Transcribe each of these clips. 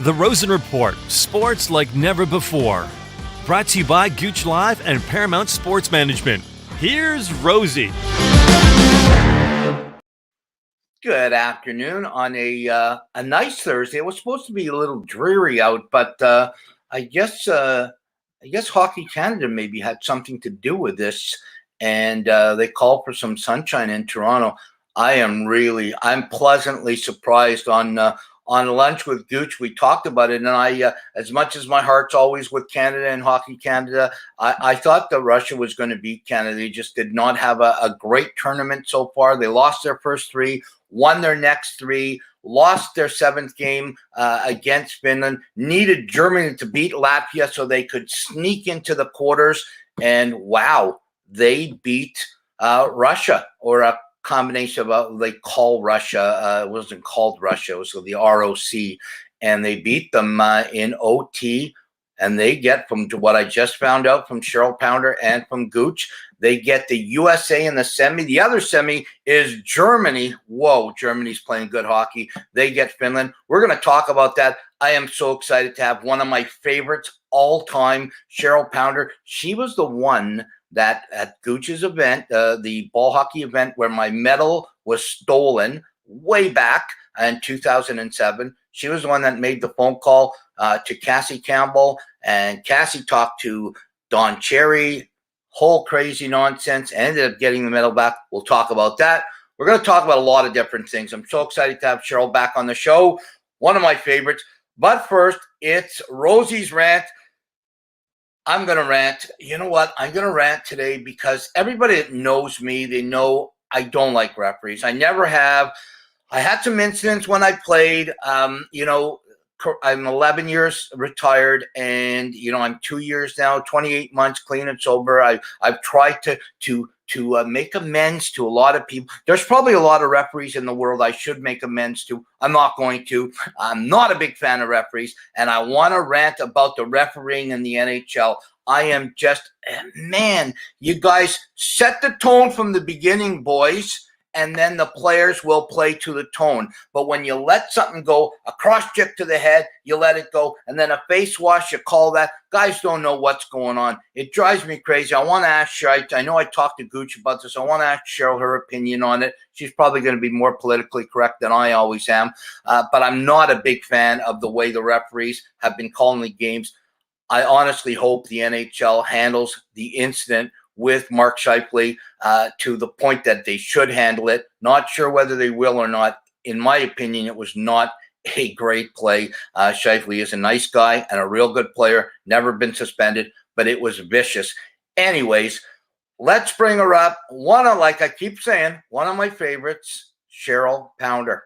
The Rosen Report, sports like never before. Brought to you by Gooch Live and Paramount Sports Management. Here's Rosey. Good afternoon on a nice Thursday. It was supposed to be a little dreary out, but I guess Hockey Canada maybe had something to do with this, and they called for some sunshine in Toronto. I'm pleasantly surprised. On lunch with Gooch, we talked about it, and I, as much as my heart's always with Canada and Hockey Canada, I thought that Russia was going to beat Canada. They just did not have a great tournament so far. They lost their first three, won their next three, lost their seventh game against Finland, needed Germany to beat Latvia so they could sneak into the quarters, and wow, they beat Russia, or a combination of they call Russia. It wasn't called Russia. It was the ROC, and they beat them in OT. And they get, from what I just found out from Cheryl Pounder and from Gooch, they get the USA in the semi. The other semi is Germany. Whoa, Germany's playing good hockey. They get Finland. We're going to talk about that. I am so excited to have one of my favorites all time, Cheryl Pounder. She was the one that at Gooch's event, the ball hockey event, where my medal was stolen way back in 2007. She was the one that made the phone call to Cassie Campbell, and Cassie talked to Don Cherry, whole crazy nonsense, and ended up getting the medal back. We'll talk about that. We're going to talk about a lot of different things. I'm so excited to have Cheryl back on the show, one of my favorites. But first, it's Rosey's rant. I'm going to rant. You know what? I'm going to rant today because everybody that knows me, they know I don't like referees. I never have. I had some incidents when I played. I'm 11 years retired, and I'm 2 years now, 28 months clean and sober. I've tried to make amends to a lot of people. There's probably a lot of referees in the world I should make amends to. I'm not going to. I'm not a big fan of referees, and I want to rant about the refereeing in the NHL. I am just, man, you guys set the tone from the beginning, boys, and then the players will play to the tone. But when you let something go, a cross-check to the head, you let it go, and then a face wash, you call that. Guys don't know what's going on. It drives me crazy. I want to ask Cheryl. I know I talked to Gooch about this. I want to ask Cheryl her opinion on it. She's probably going to be more politically correct than I always am. But I'm not a big fan of the way the referees have been calling the games. I honestly hope the NHL handles the incident with Mark Scheifele to the point that they should handle it. Not sure whether they will or not. In my opinion, it was not a great play. Scheifele is a nice guy and a real good player, never been suspended, but it was vicious. Anyways, let's bring her up. Like I keep saying, one of my favorites, Cheryl Pounder.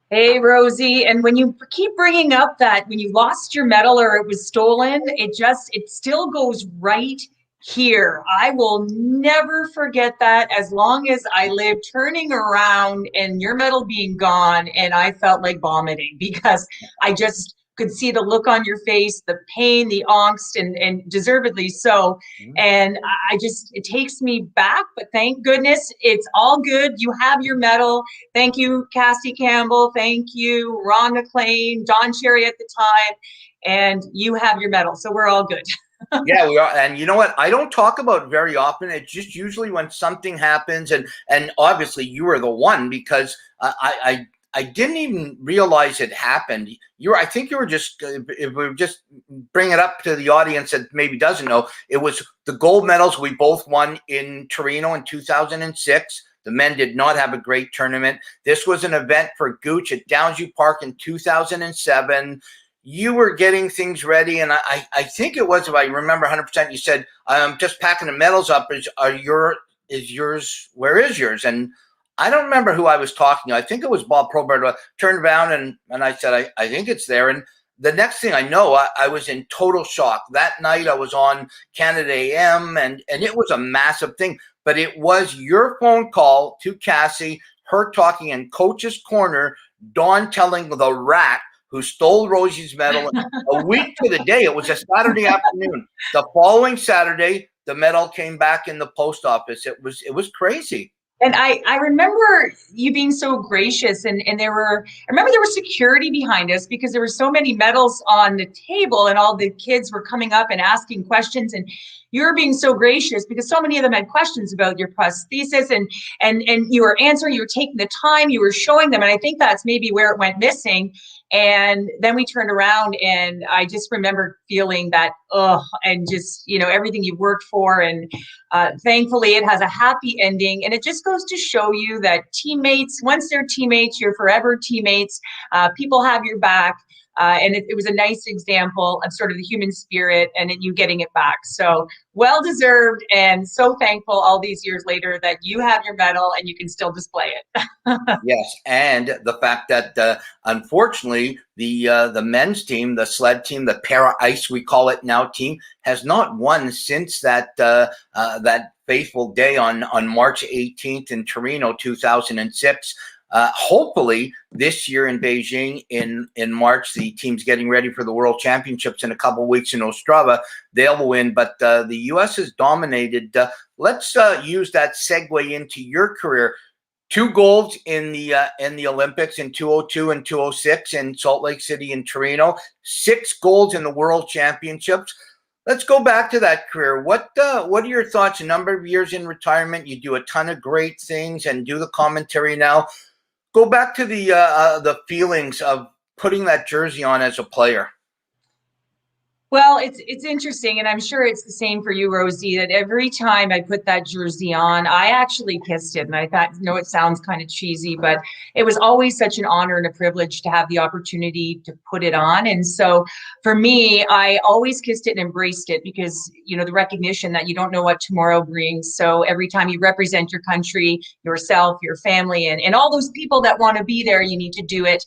Hey, Rosey. And when you keep bringing up that when you lost your medal or it was stolen, it still goes right here. I will never forget that as long as I live, turning around and your medal being gone. And I felt like vomiting because I just could see the look on your face, the pain, the angst, and deservedly so. And it takes me back, but thank goodness it's all good. You have your medal. Thank you, Cassie Campbell. Thank you, Ron McLean, Don Cherry at the time. And you have your medal. So we're all good. Yeah, we are. And you know what? I don't talk about it very often. It's just usually when something happens, and obviously you were the one, because I didn't even realize it happened. I think you were just, if we just bring it up to the audience that maybe doesn't know, it was the gold medals we both won in Torino in 2006. The men did not have a great tournament. This was an event for Gooch at Downsview Park in 2007. You were getting things ready, and I think it was, if I remember 100%, you said, I'm just packing the medals up. Where is yours? And I don't remember who I was talking to. I think it was Bob Probert. I turned around and I said, I think it's there. And the next thing I know, I was in total shock. That night I was on Canada AM, and it was a massive thing. But it was your phone call to Cassie, her talking in Coach's Corner, Dawn telling the rat who stole Rosey's medal a week to the day. It was a Saturday afternoon. The following Saturday, the medal came back in the post office. It was crazy. And I remember you being so gracious, and I remember there was security behind us because there were so many medals on the table and all the kids were coming up and asking questions, and you were being so gracious because so many of them had questions about your prosthesis, and you were answering, you were taking the time, you were showing them. And I think that's maybe where it went missing. And then we turned around and I just remember feeling that, and just, everything you worked for. And thankfully it has a happy ending. And it just goes to show you that teammates, once they're teammates, you're forever teammates. People have your back. And it was a nice example of sort of the human spirit and you getting it back. So well deserved, and so thankful all these years later that you have your medal and you can still display it. Yes, and the fact that unfortunately the men's team, the sled team, the para ice we call it now team, has not won since that that fateful day on March 18th in Torino, 2006. Hopefully this year in Beijing in March, the team's getting ready for the World Championships in a couple of weeks in Ostrava. They'll win, but the U.S. has dominated. Let's use that segue into your career. 2 golds in the Olympics in 202 and 206 in Salt Lake City and Torino. 6 golds in the World Championships. Let's go back to that career. What are your thoughts? A number of years in retirement, you do a ton of great things and do the commentary now. Go back to the feelings of putting that jersey on as a player. Well, it's interesting, and I'm sure it's the same for you, Rosey, that every time I put that jersey on, I actually kissed it. And I thought, it sounds kind of cheesy, but it was always such an honor and a privilege to have the opportunity to put it on. And so for me, I always kissed it and embraced it because, the recognition that you don't know what tomorrow brings. So every time you represent your country, yourself, your family, and all those people that want to be there, you need to do it,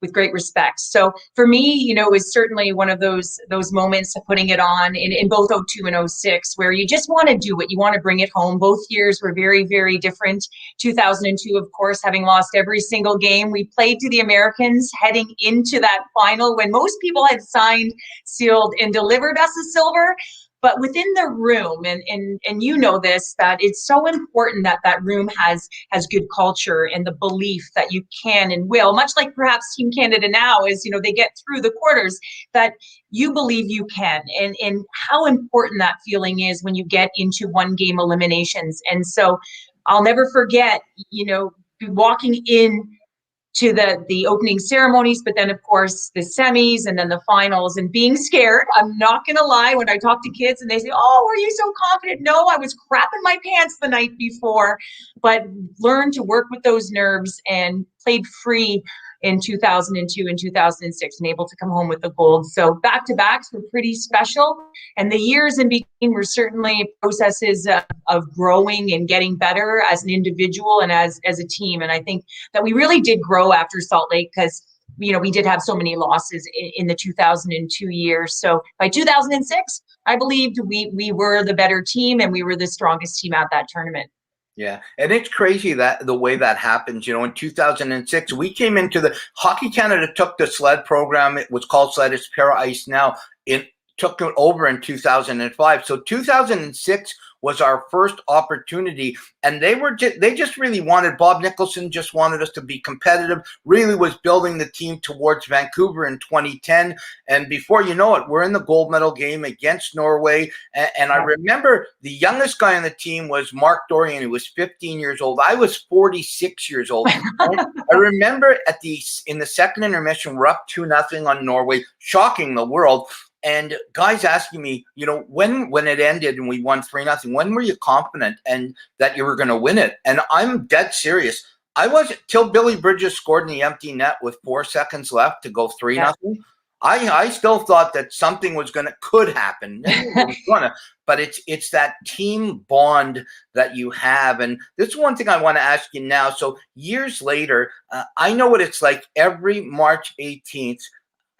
with great respect. So for me, it was certainly one of those moments of putting it on in both 02 and 06, where you just want to do it. You want to bring it home. Both years were very, very different. 2002, of course, having lost every single game, we played to the Americans heading into that final when most people had signed, sealed, and delivered us a silver. But within the room, and you know this, that it's so important that that room has good culture and the belief that you can and will, much like perhaps Team Canada now is, they get through the quarters, that you believe you can, and how important that feeling is when you get into 1-game eliminations. And so I'll never forget, walking in to the opening ceremonies, but then of course the semis and then the finals, and being scared. I'm not gonna lie, when I talk to kids and they say, "Oh, were you so confident?" No, I was crapping my pants the night before, but learned to work with those nerves and played free in 2002 and 2006 and able to come home with the gold. So back-to-backs were pretty special. And the years in between were certainly processes of growing and getting better as an individual and as a team. And I think that we really did grow after Salt Lake because, we did have so many losses in the 2002 years. So by 2006, I believed we were the better team and we were the strongest team at that tournament. Yeah, and it's crazy that the way that happens. In 2006, we came into the Hockey Canada took the sled program. It was called sled. It's para ice now. It took it over in 2005. So 2006 was our first opportunity, and they just really wanted, Bob Nicholson just wanted us to be competitive, really was building the team towards Vancouver in 2010. And before you know it, we're in the gold medal game against Norway. And I remember the youngest guy on the team was Mark Dorian, who was 15 years old. I was 46 years old. I remember in the second intermission, we're up 2-0 on Norway, shocking the world. And guys asking me, when it ended and we won 3-0, when were you confident and that you were going to win it? And I'm dead serious. I was till Billy Bridges scored in the empty net with 4 seconds left to go 3-0. Yeah. I still thought that something could happen. But it's that team bond that you have. And this is one thing I want to ask you now. So years later, I know what it's like. Every March 18th,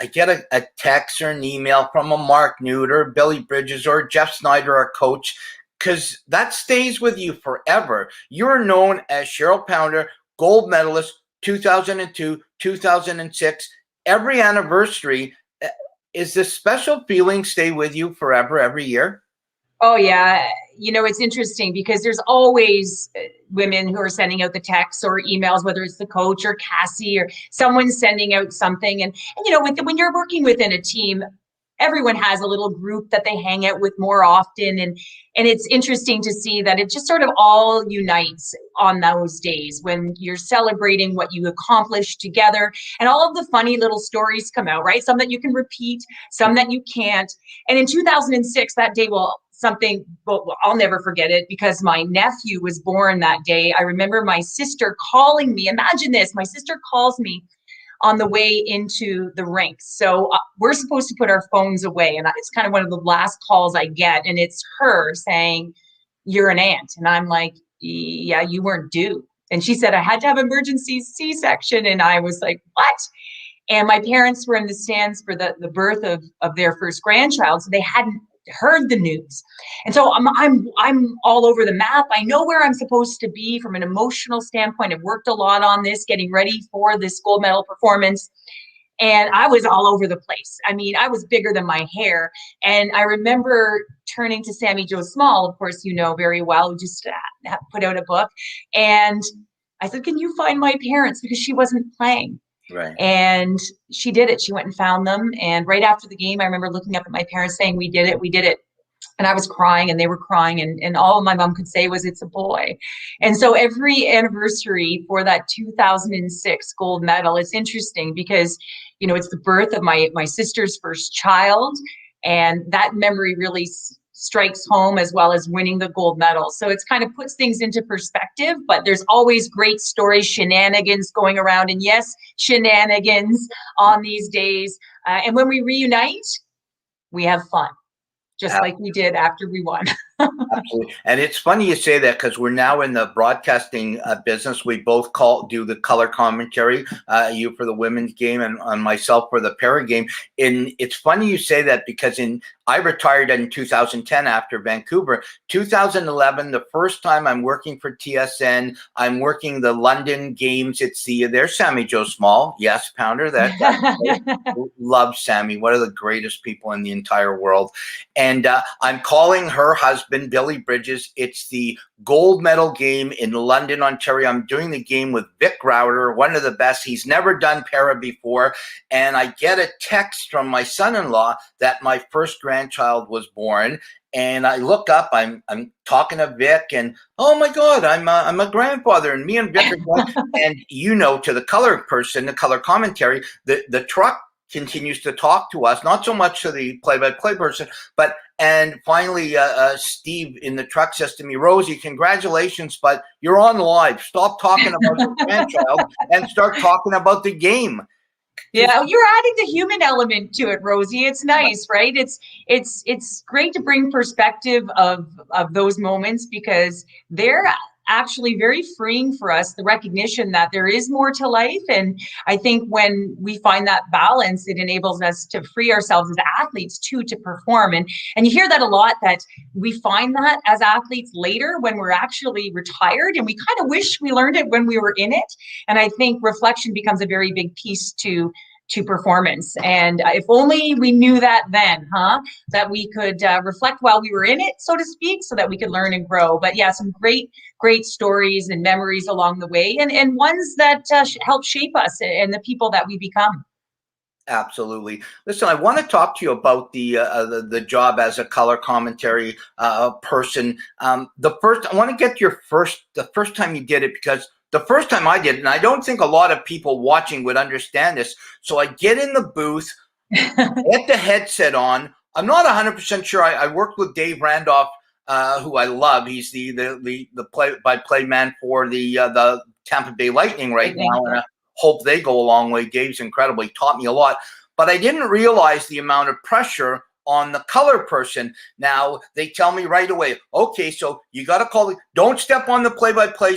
I get a text or an email from a Mark Newt or Billy Bridges or Jeff Snyder, our coach, because that stays with you forever. You're known as Cheryl Pounder, gold medalist, 2002, 2006. Every anniversary, is this special feeling stay with you forever every year? Oh, yeah. it's interesting because there's always women who are sending out the texts or emails, whether it's the coach or Cassie or someone sending out something. And when you're working within a team, everyone has a little group that they hang out with more often. And it's interesting to see that it just sort of all unites on those days when you're celebrating what you accomplished together, and all of the funny little stories come out, right? Some that you can repeat, some that you can't. And in 2006, that day, I'll never forget it because my nephew was born that day. I remember my sister calling me. Imagine this, my sister calls me on the way into the rink. So we're supposed to put our phones away. And it's kind of one of the last calls I get. And it's her saying, "You're an aunt." And I'm like, "Yeah, you weren't due." And she said, "I had to have emergency C-section." And I was like, "What?" And my parents were in the stands for the birth of their first grandchild. So they hadn't heard the news. And so I'm all over the map. I know where I'm supposed to be from an emotional standpoint. I've worked a lot on this, getting ready for this gold medal performance. And I was all over the place. I mean, I was bigger than my hair. And I remember turning to Sammy Jo Small, of course, very well, who just put out a book. And I said, "Can you find my parents?" Because she wasn't playing. Right. And she did it. She went and found them. And right after the game, I remember looking up at my parents saying, "We did it. We did it." And I was crying and they were crying. And all my mom could say was, "It's a boy." And so every anniversary for that 2006 gold medal, it's interesting because, it's the birth of my sister's first child. And that memory really strikes home, as well as winning the gold medal. So it's kind of puts things into perspective, but there's always great stories, shenanigans going around, and yes, shenanigans on these days. And when we reunite, we have fun, just like we did after we won. Absolutely. And it's funny you say that because we're now in the broadcasting business. We both do the color commentary, you for the women's game and myself for the para game. And it's funny you say that because I retired in 2010 after Vancouver. 2011, the first time I'm working for TSN, I'm working the London games. There's Sammy Jo Small. Yes, Pounder. Love Sammy. One of the greatest people in the entire world. And I'm calling her husband, Billy Bridges. It's the gold medal game in London, Ontario. I'm doing the game with Vic Rowder, one of the best. He's never done para before. And I get a text from my son-in-law that my first grandchild was born. And I look up, I'm talking to Vic, and oh my God, I'm a grandfather. And me and Vic are going, and to the color person, the color commentary, the truck continues to talk to us, not so much to the play-by-play person, and finally, Steve in the truck says to me, "Rosey, congratulations, but you're on live. Stop talking about your grandchild and start talking about the game." Yeah, you're adding the human element to it, Rosey. It's nice, right? It's great to bring perspective of those moments because they're actually very freeing for us, the recognition that there is more to life. And I think when we find that balance, it enables us to free ourselves as athletes too, to perform. And you hear that a lot, that we find that as athletes later when we're actually retired, and we kind of wish we learned it when we were in it. And I think reflection becomes a very big piece to performance. And if only we knew that then, that we could reflect while we were in it, so to speak, so that we could learn and grow. But yeah, some great stories and memories along the way, and ones that help shape us and the people that we become. Absolutely. Listen, I want to talk to you about the job as a color commentary person. I want to get the first time you did it, because the first time I did it, and I don't think a lot of people watching would understand this. So I get in the booth, get the headset on. I'm not 100% sure. I worked with Dave Randolph, who I love. He's the play-by-play man for the Tampa Bay Lightning right now, and I hope they go a long way. Dave's incredible. He taught me a lot, but I didn't realize the amount of pressure on the color person. Now they tell me right away, okay, so you got to call it. Don't step on the play-by-play.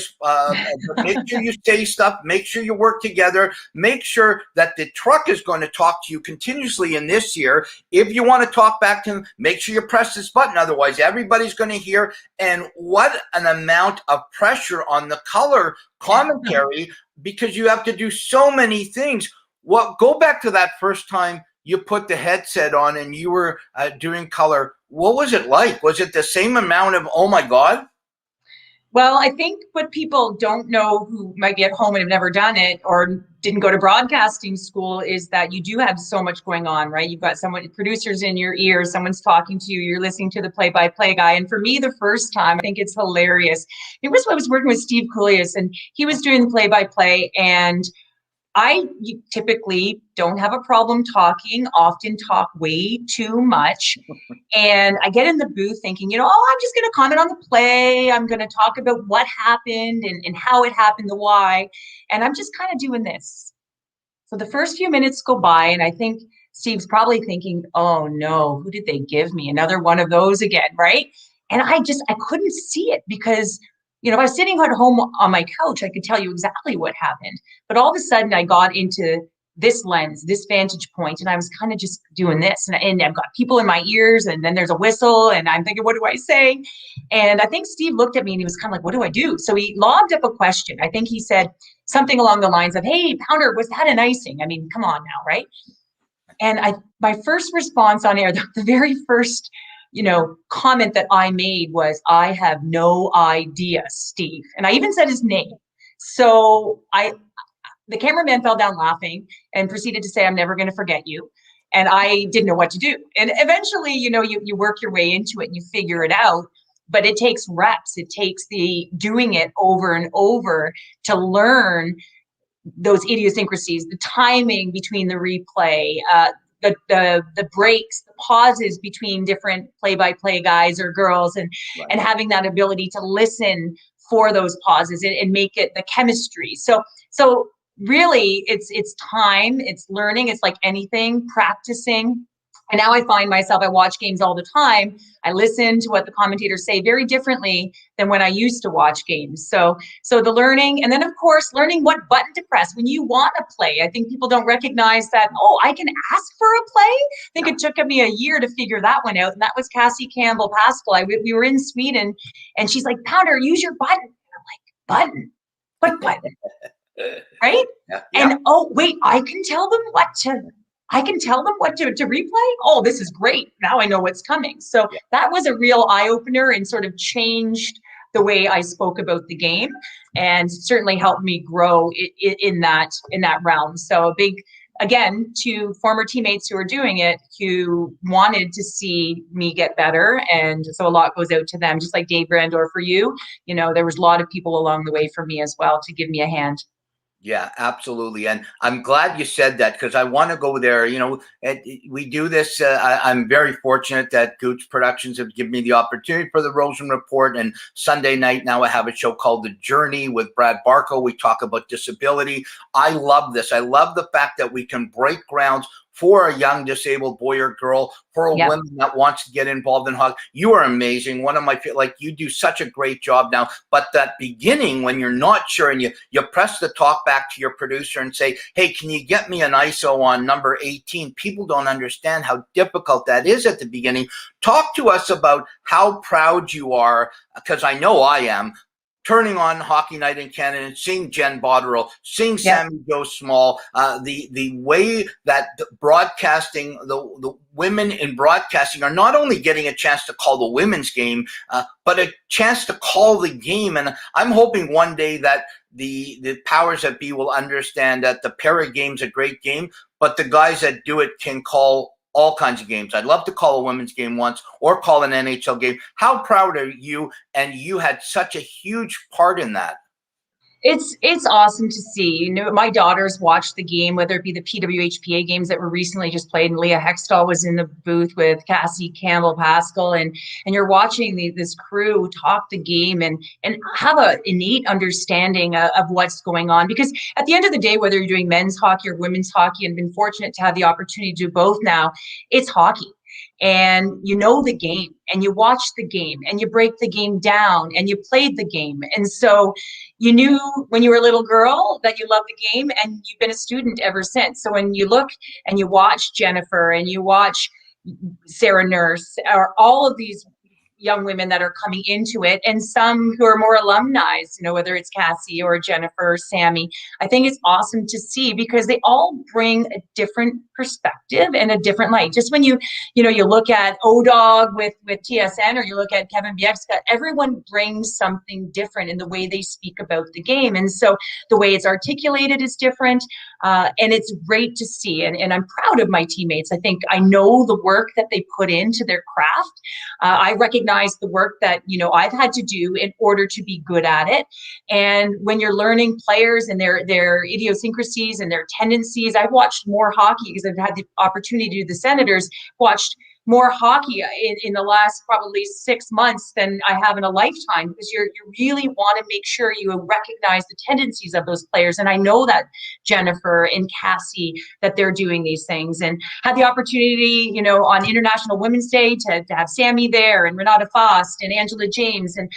Make sure you say stuff. Make sure you work together. Make sure that the truck is going to talk to you continuously in this year. If you want to talk back to him, make sure you press this button. Otherwise, everybody's going to hear. And what an amount of pressure on the color commentary, because you have to do so many things. Go back to that first time you put the headset on and you were doing color. what was it like? Was it the same amount of, oh my God? Well, I think what people don't know who might be at home and have never done it or didn't go to broadcasting school is that you do have so much going on, right? You've got producers in your ear, someone's talking to you, you're listening to the play-by-play guy. And for me, the first time, I think it's hilarious. I was working with Steve Coulias, and he was doing the play-by-play, and I typically don't have a problem talking, often talk way too much. And I get in the booth thinking, I'm just going to comment on the play. I'm going to talk about what happened and how it happened, the why. And I'm just kind of doing this. So the first few minutes go by, and I think Steve's probably thinking, oh no, who did they give me? Another one of those again, right? And I couldn't see it because if I was sitting at home on my couch, I could tell you exactly what happened. But all of a sudden I got into this lens, this vantage point, and I was kind of just doing this. And I've got people in my ears, and then there's a whistle, and I'm thinking, what do I say? And I think Steve looked at me and he was kind of like, what do I do? So he lobbed up a question. I think he said something along the lines of, hey, Pounder, was that an icing? I mean, come on now, right? And my first response on air, the very first comment that I made was, I have no idea, Steve. And I even said his name. So the cameraman fell down laughing and proceeded to say, I'm never going to forget you. And I didn't know what to do. And eventually, you work your way into it and you figure it out. But it takes reps. It takes the doing it over and over to learn those idiosyncrasies, the timing between the replay, the breaks, the pauses between different play-by-play guys or girls, and Right. and having that ability to listen for those pauses and make it the chemistry. So really it's time, it's learning, it's like anything, practicing. And now I find myself, I watch games all the time. I listen to what the commentators say very differently than when I used to watch games. So the learning, and then of course, learning what button to press when you want to play. I think people don't recognize that, oh, I can ask for a play. I think it took me a year to figure that one out. And that was Cassie Campbell Pascal. We were in Sweden and she's like, Pounder, use your button. And I'm like, button? What button? Right? Yeah. And oh, wait, I can tell them what to replay. Oh, this is great. Now I know what's coming. So that was a real eye opener and sort of changed the way I spoke about the game, and certainly helped me grow in that realm. So a big, again, to former teammates who are doing it, who wanted to see me get better. And so a lot goes out to them, just like Dave Brandor for you. There was a lot of people along the way for me as well to give me a hand. Yeah, absolutely. And I'm glad you said that, because I want to go there. We do this. I'm very fortunate that Gooch Productions have given me the opportunity for the Rosen Report. And Sunday night now I have a show called The Journey with Brad Barco. We talk about disability. I love this. I love the fact that we can break grounds for a young disabled boy or girl, for a woman that wants to get involved in hockey. You are amazing. One of my, you do such a great job now. But that beginning, when you're not sure, and you press the talk back to your producer and say, hey, can you get me an ISO on number 18? People don't understand how difficult that is at the beginning. Talk to us about how proud you are, because I know I am, turning on Hockey Night in Canada and seeing Jen Botterill, seeing Sammy Joe Small, the way that the broadcasting, the women in broadcasting are not only getting a chance to call the women's game, but a chance to call the game. And I'm hoping one day that the powers that be will understand that the para game's a great game, but the guys that do it can call all kinds of games. I'd love to call a women's game once, or call an NHL game. How proud are you? And you had such a huge part in that. It's awesome to see. My daughters watched the game, whether it be the PWHPA games that were recently just played, and Leah Hextall was in the booth with Cassie Campbell Pascal, and you're watching this crew talk the game and have an innate understanding of what's going on. Because at the end of the day, whether you're doing men's hockey or women's hockey, and been fortunate to have the opportunity to do both now, it's hockey. And you know the game, and you watch the game, and you break the game down, and you played the game. And so you knew when you were a little girl that you loved the game, and you've been a student ever since. So when you look and you watch Jennifer and you watch Sarah Nurse, or all of these young women that are coming into it, and some who are more alumni, whether it's Cassie or Jennifer or Sammy. I think it's awesome to see because they all bring a different perspective and a different light. Just when you look at ODOG with TSN, or you look at Kevin Biekska, everyone brings something different in the way they speak about the game. And so the way it's articulated is different. And it's great to see. And I'm proud of my teammates. I know the work that they put into their craft. I recognize the work that, I've had to do in order to be good at it. And when you're learning players and their idiosyncrasies and their tendencies, I've watched more hockey because I've had the opportunity to do the Senators, watched more hockey in the last probably 6 months than I have in a lifetime, because you really want to make sure you recognize the tendencies of those players. And I know that Jennifer and Cassie, that they're doing these things, and had the opportunity, on International Women's Day to have Sammy there, and Renata Fost and Angela James, and,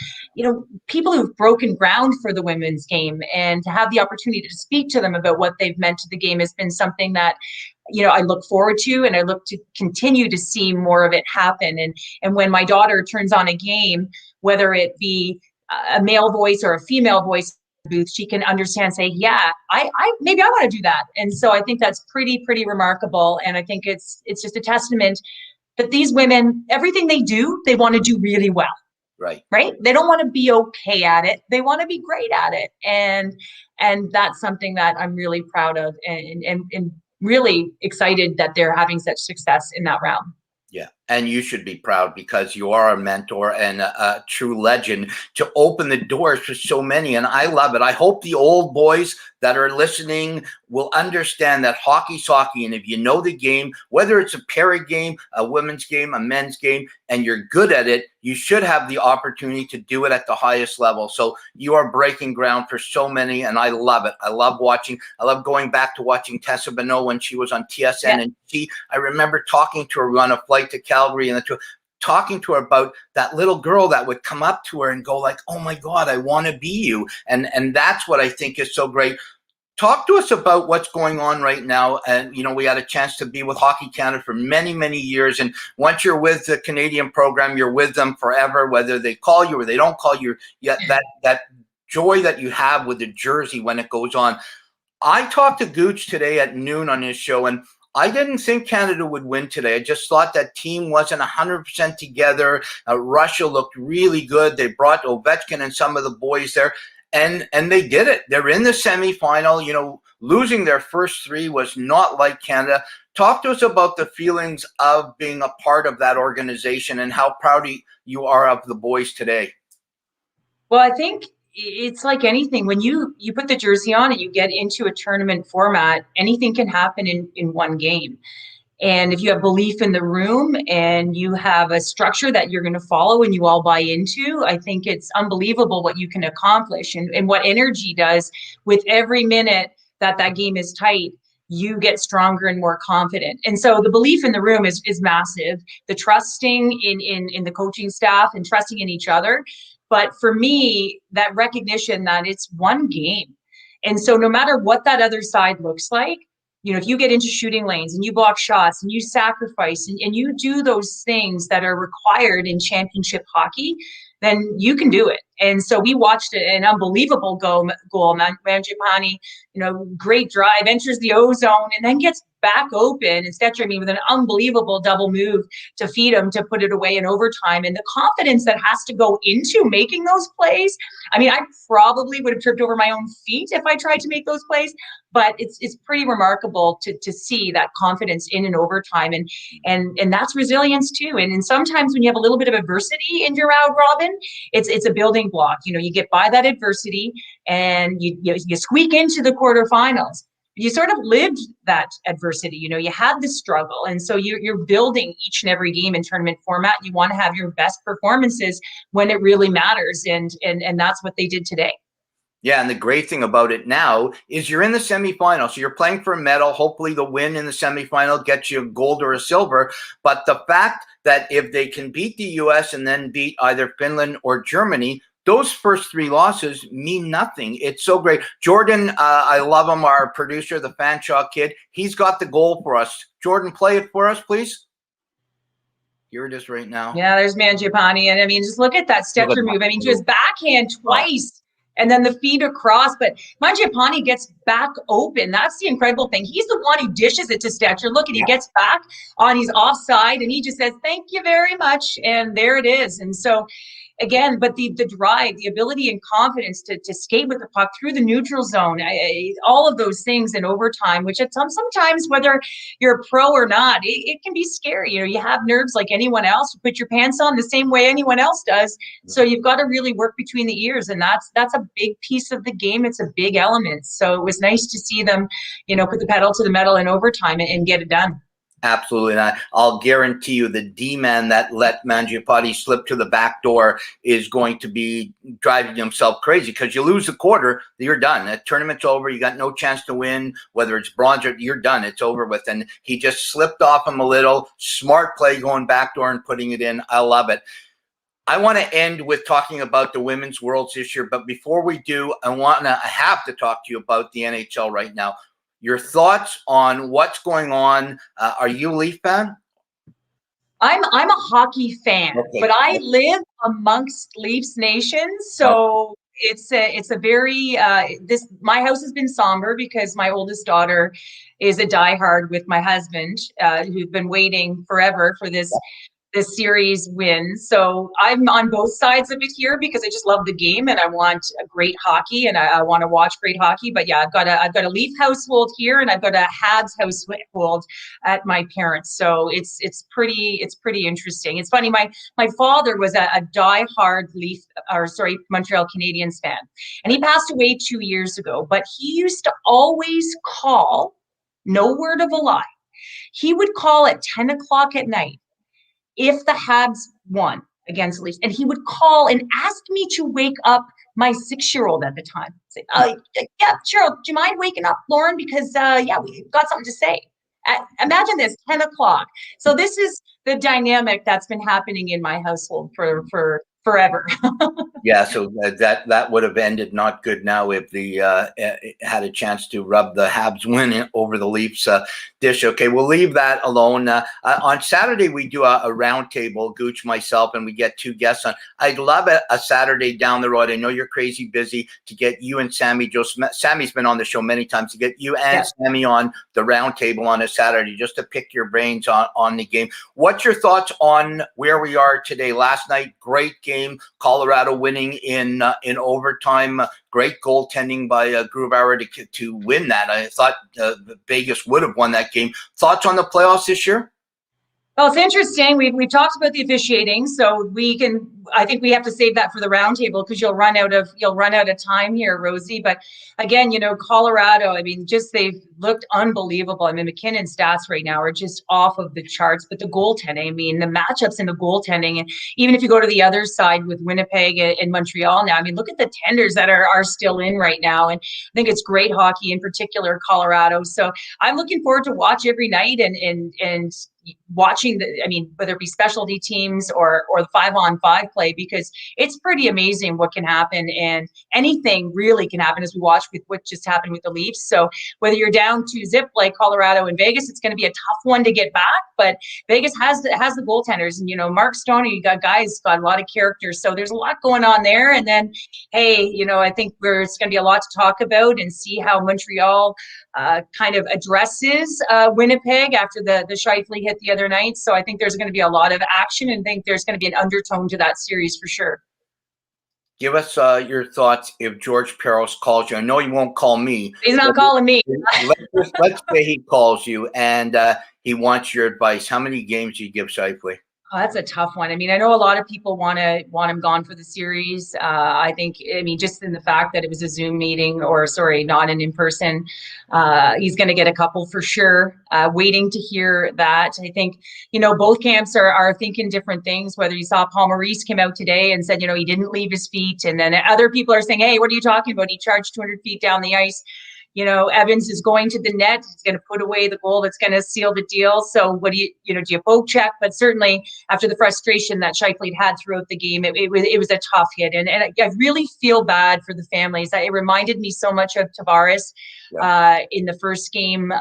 people who've broken ground for the women's game, and to have the opportunity to speak to them about what they've meant to the game has been something that I look forward to, and I look to continue to see more of it happen. And when my daughter turns on a game, whether it be a male voice or a female voice booth, she can understand, say, yeah, I maybe I want to do that. And so I think that's pretty remarkable. And I think it's just a testament that these women, everything they do, they want to do really well. Right. They don't want to be okay at it. They want to be great at it. And that's something that I'm really proud of, and really excited that they're having such success in that realm. Yeah. And you should be proud, because you are a mentor and a true legend to open the doors for so many. And I love it. I hope the old boys that are listening will understand that hockey's hockey. And if you know the game, whether it's a para game, a women's game, a men's game, and you're good at it, you should have the opportunity to do it at the highest level. So you are breaking ground for so many, and I love it. I love watching. I love going back to watching Tessa Bonneau when she was on TSN. Yeah. And I remember talking to her on a flight to Calgary, and talking to her about that little girl that would come up to her and go like, oh my God, I want to be you. And that's what I think is so great. Talk to us about what's going on right now. And, we had a chance to be with Hockey Canada for many, many years. And once you're with the Canadian program, you're with them forever, whether they call you or they don't call you. Yet that joy that you have with the jersey when it goes on. I talked to Gooch today at noon on his show, and I didn't think Canada would win today. I just thought that team wasn't 100% together. Russia looked really good. They brought Ovechkin and some of the boys there, and they did it. They're in the semifinal. Losing their first three was not like Canada. Talk to us about the feelings of being a part of that organization and how proud you are of the boys today. Well, I think it's like anything. When you put the jersey on and you get into a tournament format, anything can happen in one game. And if you have belief in the room and you have a structure that you're going to follow and you all buy into, I think it's unbelievable what you can accomplish, and what energy does with every minute that game is tight. You get stronger and more confident. And so the belief in the room is massive. The trusting in the coaching staff and trusting in each other. But for me, that recognition that it's one game. And so no matter what that other side looks like, if you get into shooting lanes and you block shots and you sacrifice and you do those things that are required in championship hockey, then you can do it. And so we watched an unbelievable goal. Mangiapane, great drive, enters the O-zone, and then gets back open and Stetcher with an unbelievable double move to feed him to put it away in overtime. And the confidence that has to go into making those plays. I probably would have tripped over my own feet if I tried to make those plays, but it's pretty remarkable to see that confidence in an overtime. And that's resilience too. And sometimes when you have a little bit of adversity in your round robin, it's a building block. You get by that adversity and you squeak into the quarterfinals. You sort of lived that adversity. You had the struggle. And so you're building each and every game in tournament format. You want to have your best performances when it really matters. And that's what they did today. Yeah, and the great thing about it now is you're in the semifinal. So you're playing for a medal. Hopefully the win in the semifinal gets you a gold or a silver. But the fact that if they can beat the U.S. and then beat either Finland or Germany, those first three losses mean nothing. It's so great. Jordan, I love him, our producer, the Fanshawe kid. He's got the goal for us. Jordan, play it for us, please. Here it is right now. Yeah, there's Mangiapane. And I mean, just look at that Stetcher move. I mean, just backhand twice and then the feed across. But Mangiapane gets back open. That's the incredible thing. He's the one who dishes it to Stetcher. Look, and he gets back on his offside and he just says, thank you very much. And there it is. And so, again, but the drive, the ability and confidence to skate with the puck through the neutral zone, all of those things in overtime, which at sometimes, whether you're a pro or not, it can be scary. You know, you have nerves like anyone else. You put your pants on the same way anyone else does. So you've got to really work between the ears, and that's a big piece of the game. It's a big element. So it was nice to see them, put the pedal to the metal in overtime and get it done. Absolutely not. I'll guarantee you the D-man that let Mangiapane slip to the back door is going to be driving himself crazy, because you lose the quarter, you're done. That tournament's over. You got no chance to win, whether it's bronze or you're done. It's over with. And he just slipped off him a little. Smart play going back door and putting it in. I love it. I want to end with talking about the Women's Worlds this year. But before we do, I have to talk to you about the NHL right now. Your thoughts on what's going on? Are you a Leaf fan? I'm a hockey fan, but I live amongst Leafs Nation, so it's a very my house has been somber because my oldest daughter is a diehard with my husband, who've been waiting forever for this series win. So I'm on both sides of it here because I just love the game and I want a great hockey and I want to watch great hockey. But yeah, I've got a Leaf household here and I've got a Habs household at my parents. So it's pretty interesting. It's funny. My father was a diehard Montreal Canadiens fan, and he passed away 2 years ago. But he used to always call, no word of a lie, he would call at 10 o'clock at night if the Habs won against the Leafs, and he would call and ask me to wake up my 6-year-old at the time. Say, yeah, Cheryl, do you mind waking up Lauren? Because, we've got something to say. Imagine this, 10 o'clock. So this is the dynamic that's been happening in my household for forever. Yeah, so that would have ended not good now if the had a chance to rub the Habs win over the Leafs dish. Okay, we'll leave that alone. On Saturday, we do a roundtable, Gooch, myself, and we get 2 guests on. I'd love a Saturday down the road. I know you're crazy busy, to get you and Sammy. Sammy's been on the show many times, to get you and Sammy on the roundtable on a Saturday, just to pick your brains on the game. What's your thoughts on where we are today? Last night, great game. Colorado winning in overtime. Great goaltending by Grubauer to win that. I thought Vegas would have won that game. Thoughts on the playoffs this year? Well, it's interesting. We've talked about the officiating, so I think we have to save that for the roundtable because you'll run out of time here, Rosey. But again, Colorado, I mean, they've looked unbelievable. I mean, McKinnon's stats right now are just off of the charts, but the goaltending, I mean, the matchups in the goaltending, and even if you go to the other side with Winnipeg and Montreal now, I mean, look at the tenders that are still in right now. And I think it's great hockey, in particular, Colorado. So I'm looking forward to watch every night and watching whether it be specialty teams or the 5-on-5 play, because it's pretty amazing what can happen, and anything really can happen, as we watch with what just happened with the Leafs. So whether you're down to zip like Colorado and Vegas, it's going to be a tough one to get back, but Vegas has the goaltenders, and Mark Stoney, you got guys got a lot of characters, so there's a lot going on there. And then I think it's going to be a lot to talk about and see how Montreal kind of addresses Winnipeg after the Scheifele hit the other night. So I think there's going to be a lot of action, and think there's going to be an undertone to that series for sure. Give us your thoughts if George Peros calls you. I know he won't call me. He's not calling me. Let's say he calls you and he wants your advice. How many games do you give Scheifele? Oh, that's a tough one. I mean, I know a lot of people want him gone for the series. I think, just in the fact that it was a Zoom meeting, not an in-person, he's going to get a couple for sure. Waiting to hear that. I think, both camps are thinking different things. Whether you saw Paul Maurice came out today and said, he didn't leave his feet. And then other people are saying, hey, what are you talking about? He charged 200 feet down the ice. Evans is going to the net. He's going to put away the goal that's going to seal the deal. So what do you poke check? But certainly after the frustration that Scheifele had throughout the game, it was a tough hit. And I really feel bad for the families. It reminded me so much of Tavares in the first game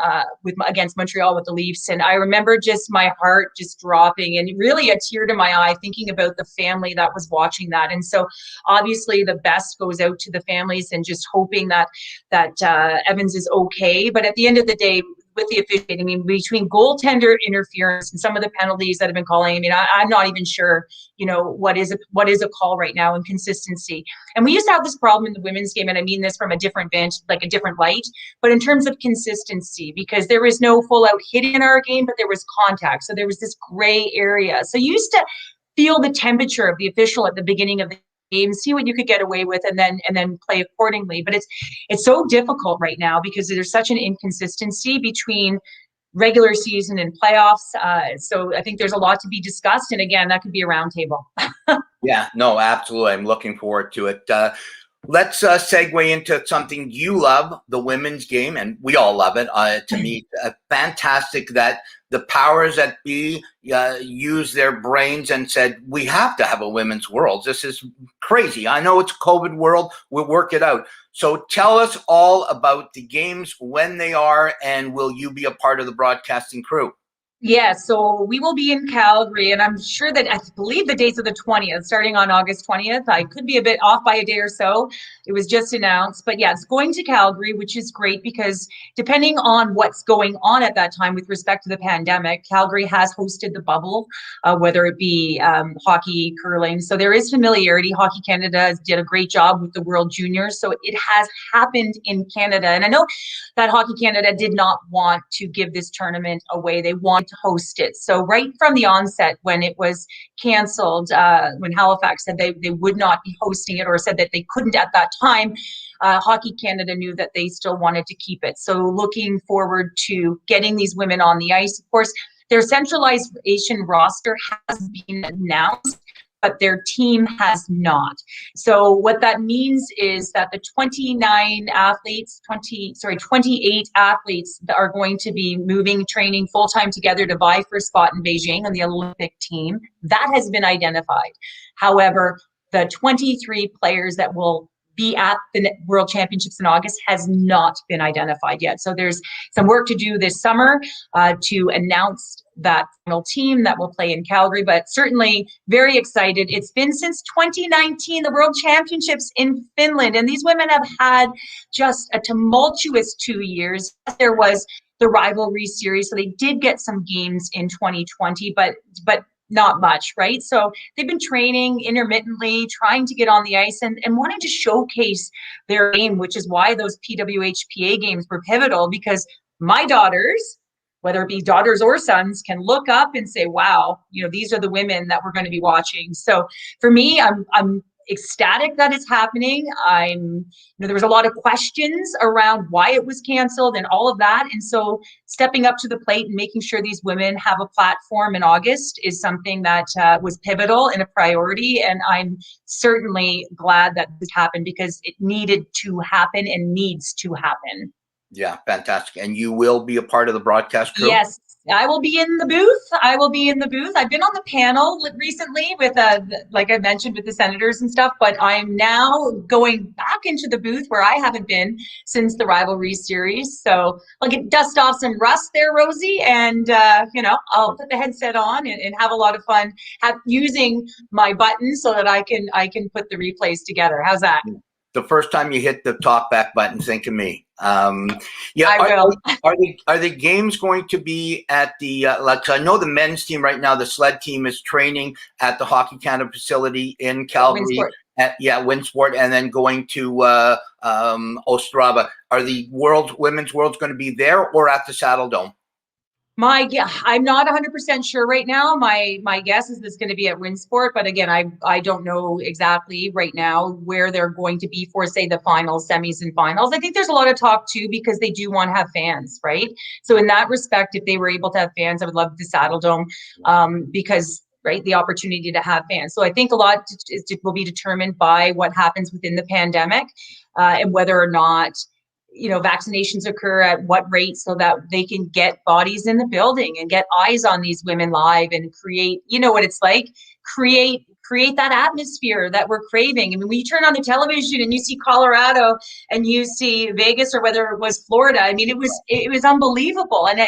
against Montreal with the Leafs. And I remember just my heart just dropping and really a tear to my eye thinking about the family that was watching that. And so obviously the best goes out to the families and just hoping that Evans is okay. But at the end of the day, with the officiating, between goaltender interference and some of the penalties that have been calling, I'm not even sure, what is a call right now, and consistency. And we used to have this problem in the women's game, and I mean this from a different bench, like a different light, but in terms of consistency, because there was no full out hitting in our game, but there was contact. So there was this gray area. So you used to feel the temperature of the official at the beginning of the game, see what you could get away with, and then play accordingly. But it's so difficult right now because there's such an inconsistency between regular season and playoffs. So I think there's a lot to be discussed. And again, that could be a roundtable. Yeah, no, absolutely. I'm looking forward to it. Let's segue into something you love, the women's game, and we all love it. To me, fantastic that the powers that be used their brains and said, we have to have a women's world. This is crazy. I know it's a COVID world. We'll work it out. So tell us all about the games, when they are, and will you be a part of the broadcasting crew? Yeah, so we will be in Calgary, and I'm sure that I believe the dates of the 20th, starting on August 20th. I could be a bit off by a day or so. It was just announced, but yeah, it's going to Calgary, which is great because depending on what's going on at that time with respect to the pandemic, Calgary has hosted the bubble, whether it be hockey, curling. So there is familiarity. Hockey Canada did a great job with the World Juniors, so it has happened in Canada. And I know that Hockey Canada did not want to give this tournament away. They wanted to host it. So right from the onset, when it was canceled, when Halifax said they would not be hosting it, or said that they couldn't at that time, Hockey Canada knew that they still wanted to keep it. So looking forward to getting these women on the ice. Of course, their centralization roster has been announced, but their team has not. So what that means is that the 28 athletes that are going to be moving, training full-time together to vie for a spot in Beijing on the Olympic team, that has been identified. However, the 23 players that will be at the World Championships in August has not been identified yet. So there's some work to do this summer to announce that final team that will play in Calgary, but certainly very excited. It's been since 2019, the World Championships in Finland, and these women have had just a tumultuous 2 years. There was the rivalry series, so they did get some games in 2020, but not much, right? So they've been training intermittently, trying to get on the ice and wanting to showcase their game, which is why those PWHPA games were pivotal, because my daughters, whether it be daughters or sons, can look up and say, wow, these are the women that we're going to be watching. So for me, I'm ecstatic that it's happening. There was a lot of questions around why it was canceled and all of that. And so stepping up to the plate and making sure these women have a platform in August is something that was pivotal and a priority. And I'm certainly glad that this happened because it needed to happen and needs to happen. Yeah, fantastic. And you will be a part of the broadcast crew? Yes, I will be in the booth. I've been on the panel recently with, like I mentioned, with the senators and stuff, but I'm now going back into the booth where I haven't been since the rivalry series. So I'll dust off some rust there, Rosey, and, I'll put the headset on and have a lot of fun using my buttons so that I can put the replays together. How's that? The first time you hit the talk back button, think of me. Yeah, I will. Are the games going to be at the I know the men's team right now, the sled team is training at the Hockey Canada facility in Calgary at Winsport, and then going to Ostrava. Are the women's worlds going to be there or at the Saddle Dome? I'm not 100% sure right now. My guess is this going to be at Winsport, but again, I don't know exactly right now where they're going to be for, say, the finals, semis, and finals. I think there's a lot of talk too because they do want to have fans, right? So in that respect, if they were able to have fans, I would love the Saddle Dome because, right, the opportunity to have fans. So I think a lot will be determined by what happens within the pandemic and whether or not vaccinations occur at what rate so that they can get bodies in the building and get eyes on these women live and create, what it's like, create that atmosphere that we're craving. I mean, when you turn on the television and you see Colorado and you see Vegas, or whether it was Florida, I mean, it was unbelievable. And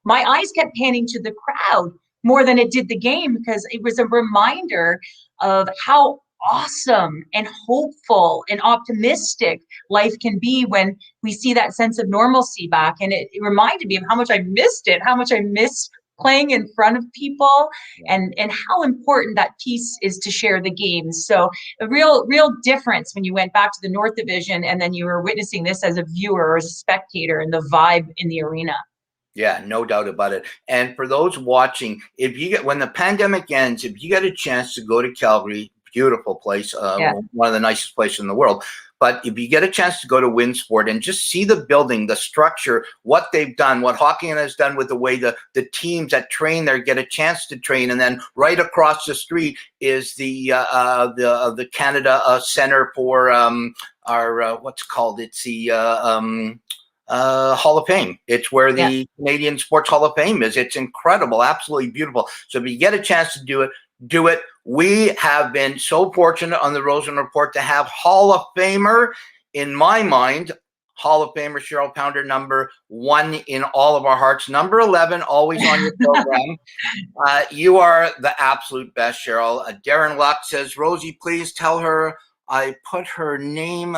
my eyes kept panning to the crowd more than it did the game, because it was a reminder of how awesome and hopeful and optimistic life can be when we see that sense of normalcy back. And it reminded me of how much I missed it, how much I missed playing in front of people, and how important that piece is to share the games. So a real difference when you went back to the North Division and then you were witnessing this as a viewer or as a spectator, and the vibe in the arena. Yeah, no doubt about it. And for those watching, when the pandemic ends, if you get a chance to go to Calgary, beautiful place, one of the nicest places in the world. But if you get a chance to go to Winsport and just see the building, the structure, what they've done, what Hockey has done with the way the teams that train there get a chance to train, and then right across the street is the Canada Center for our what's called? It's the Hall of Fame. It's where the Canadian Sports Hall of Fame is. It's incredible, absolutely beautiful. So if you get a chance to do it, do it. We have been so fortunate on the Rosen Report to have Hall of Famer, in my mind, Hall of Famer Cheryl Pounder, number 1 in all of our hearts. Number 11, always on your program. You are the absolute best, Cheryl. Darren Luck says, Rosey, please tell her I put her name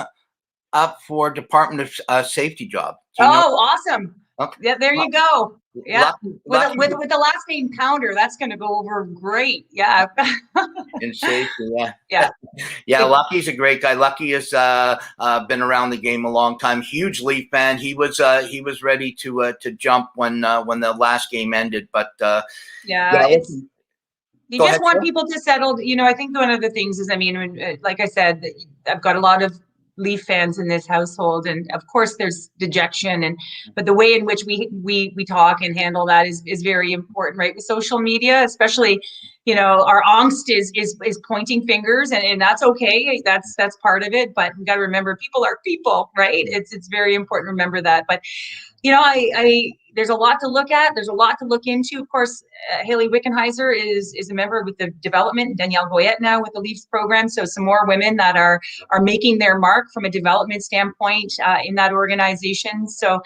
up for Department of Safety job. Awesome. Okay. Yeah, there you go. Yeah, lucky. With the last name Pounder, that's going to go over great. Yeah. In safety, yeah. Lucky's a great guy. Lucky has been around the game a long time. Huge Leaf fan. He was ready to jump when the last game ended, but it's. You just want people to settle. I think one of the things is, like I said, I've got a lot of Leaf fans in this household, and of course there's dejection, but the way in which we talk and handle that is very important, right? With social media, especially, our angst is pointing fingers, and that's okay. That's part of it, but we got to remember, people are people, right? It's very important to remember that. But there's a lot to look at. There's a lot to look into. Of course, Haley Wickenheiser is a member with the development, Danielle Goyette now with the Leafs program. So some more women that are making their mark from a development standpoint in that organization. So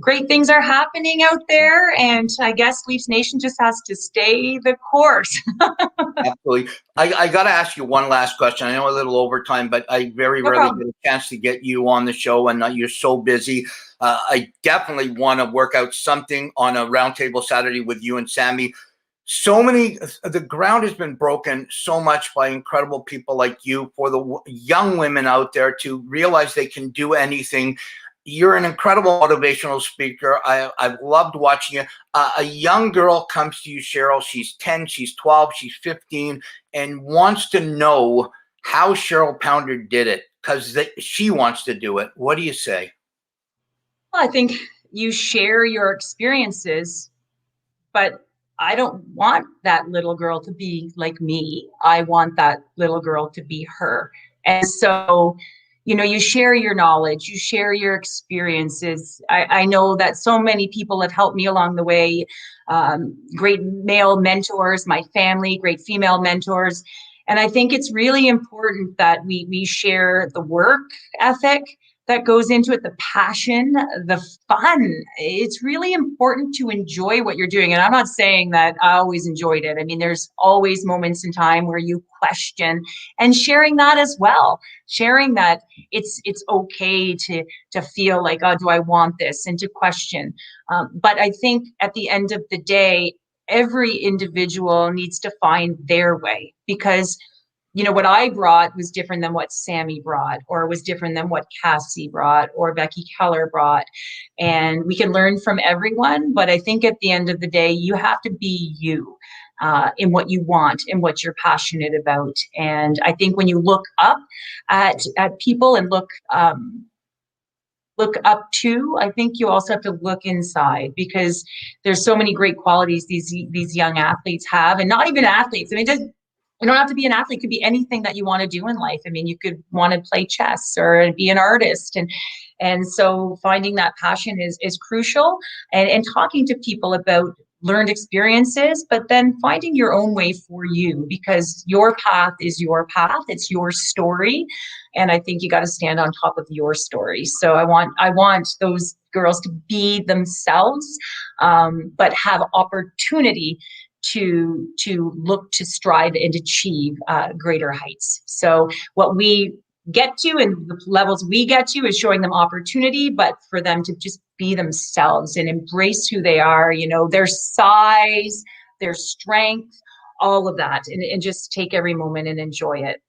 great things are happening out there, and I guess Leafs Nation just has to stay the course. Absolutely. I got to ask you one last question. I know a little overtime, but I very rarely get a chance to get you on the show, and you're so busy. I definitely want to work out something on a roundtable Saturday with you and Sammy. The ground has been broken so much by incredible people like you, for the young women out there to realize they can do anything. You're an incredible motivational speaker. I've loved watching you. A young girl comes to you, Cheryl. She's 10, she's 12, she's 15, and wants to know how Cheryl Pounder did it, because she wants to do it. What do you say? Well, I think you share your experiences, but I don't want that little girl to be like me. I want that little girl to be her. And so, you share your knowledge, you share your experiences. I know that so many people have helped me along the way. Great male mentors, my family, great female mentors. And I think it's really important that we share the work ethic that goes into it, the passion, the fun. It's really important to enjoy what you're doing. And I'm not saying that I always enjoyed it. There's always moments in time where you question, and sharing that as well. Sharing that it's okay to feel like, oh, do I want this? And to question. But I think at the end of the day, every individual needs to find their way, because what I brought was different than what Sammy brought, or was different than what Cassie brought, or Becky Keller brought. And we can learn from everyone. But I think at the end of the day, you have to be you in what you want and what you're passionate about. And I think when you look up at people and look up to, I think you also have to look inside, because there's so many great qualities these young athletes have, and not even athletes. You don't have to be an athlete. It could be anything that you want to do in life. I mean, you could want to play chess or be an artist. And so finding that passion is crucial, and talking to people about learned experiences, but then finding your own way for you, because your path is your path. It's your story. And I think you got to stand on top of your story. So I want those girls to be themselves, but have opportunity to look to strive and achieve greater heights. So what we get to and the levels we get to is showing them opportunity, but for them to just be themselves and embrace who they are, their size, their strength, all of that, and just take every moment and enjoy it.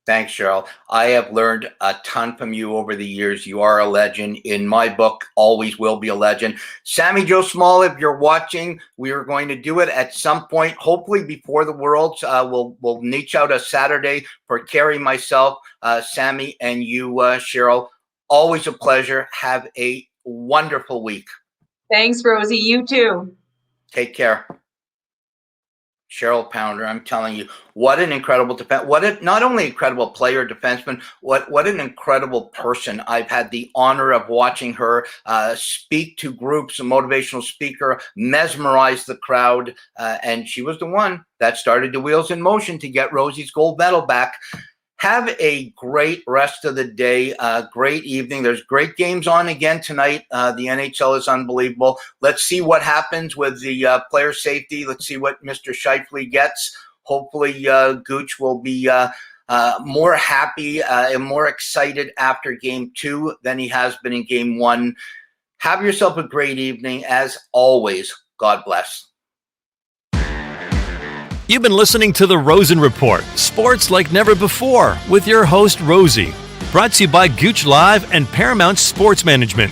Thanks, Cheryl. I have learned a ton from you over the years. You are a legend. In my book, always will be a legend. Sammy Joe Small, if you're watching, we are going to do it at some point, hopefully before the Worlds. We'll niche out a Saturday for Carrie, myself, Sammy, and you, Cheryl. Always a pleasure. Have a wonderful week. Thanks, Rosie. You too. Take care. Cheryl Pounder, I'm telling you, what an incredible defense! Not only incredible player, defenseman, what an incredible person. I've had the honor of watching her speak to groups, a motivational speaker, mesmerize the crowd, and she was the one that started the wheels in motion to get Rosie's gold medal back. Have a great rest of the day, great evening. There's great games on again tonight. The NHL is unbelievable. Let's see what happens with the player safety. Let's see what Mr. Scheifele gets. Hopefully, Gooch will be more happy and more excited after Game 2 than he has been in Game 1. Have yourself a great evening. As always, God bless. You've been listening to the Rosen Report, sports like never before, with your host, Rosey. Brought to you by Gooch Live and Paramount Sports Management.